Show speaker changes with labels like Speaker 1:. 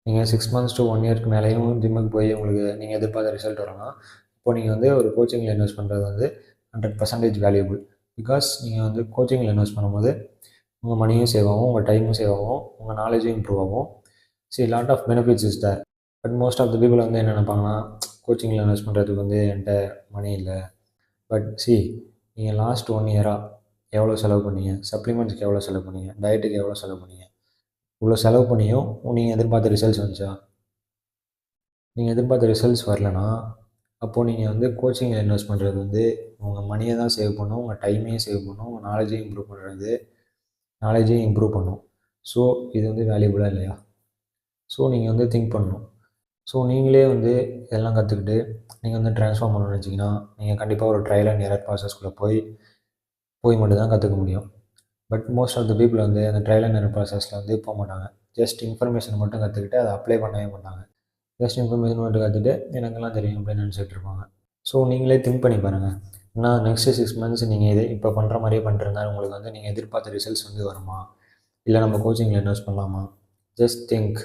Speaker 1: நீங்கள் 6 months to 1 இயர்க்கு மேலேயும் ஜிம்முக்கு போய் உங்களுக்கு நீங்கள் எதிர்பார்த்த ரிசல்ட் வரணும்னா, இப்போ நீங்கள் வந்து ஒரு கோச்சிங்கில் இன்வெஸ்ட் பண்ணுறது வந்து 100% வேல்யூபிள். பிகாஸ் நீங்கள் வந்து கோச்சிங்கில் இன்வெஸ்ட் பண்ணும்போது உங்கள் மணியும் சேவ் ஆகும், உங்கள் டைமும் சேவ் ஆகும், உங்கள் நாலேஜும் இம்ப்ரூவ் ஆகும். Lot of benefits is there. But most of the people வந்து என்ன நினைப்பாங்கன்னா, கோச்சிங்கில் இன்வெஸ்ட் பண்ணுறதுக்கு வந்து என்கிட்ட மணி இல்லை. பட் நீங்கள் லாஸ்ட் 1 இயராக எவ்வளோ செலவு பண்ணீங்க, சப்ளிமெண்ட்ஸ்க்கு எவ்வளோ செலவு பண்ணீங்க, டயட்டுக்கு எவ்வளோ செலவு பண்ணீங்க, இவ்வளோ செலவு பண்ணியும் நீங்கள் எதிர்பார்த்த ரிசல்ட்ஸ் வந்துச்சா? நீங்கள் எதிர்பார்த்த ரிசல்ட்ஸ் வரலனா, அப்போது நீங்கள் வந்து கோச்சிங்கில் இன்வெஸ்ட் பண்ணுறது வந்து உங்கள் மணியை தான் சேவ் பண்ணும், உங்கள் டைமையும் சேவ் பண்ணும், உங்கள் நாலேஜையும் இம்ப்ரூவ் பண்ணும். ஸோ இது வந்து வேல்யூபுளாக இல்லையா? ஸோ நீங்கள் வந்து திங்க் பண்ணணும். ஸோ நீங்களே வந்து இதெல்லாம் கற்றுக்கிட்டு நீங்கள் வந்து ட்ரான்ஸ்ஃபார்ம் பண்ணணும்னு நினச்சிங்கன்னா, நீங்கள் கண்டிப்பாக ஒரு ட்ரையல் அண்ட் எரர் ப்ராசஸ்க்குள்ளே போய் மட்டும் தான் கற்றுக்க முடியும். But most of the people வந்து அந்த ட்ரையல் அண்ட் எரர் ப்ராசஸில் வந்து போக மாட்டாங்க. ஜஸ்ட் இன்ஃபர்மேஷன் மட்டும் கற்றுக்கிட்டு அதை அப்ளை பண்ணவே மாட்டாங்க. ஜஸ்ட் இன்ஃபர்மேஷன் மட்டும் கற்றுட்டு எனக்கெல்லாம் தெரியும் அப்படின்னு நினச்சிட்டு இருப்பாங்க. ஸோ நீங்களே திங்க் பண்ணி பாருங்கள். நான் நெக்ஸ்ட்டு 6 மந்த்ஸ் நீங்கள் இப்போ பண்ணுற மாதிரியே பண்ணிட்டு இருந்தால் உங்களுக்கு வந்து நீங்கள் எதிர்பார்த்த ரிசல்ட்ஸ் வந்து வருமா? இல்லை நம்ம கோச்சிங்கில் இன்வெஸ்ட் பண்ணலாமா? Just think.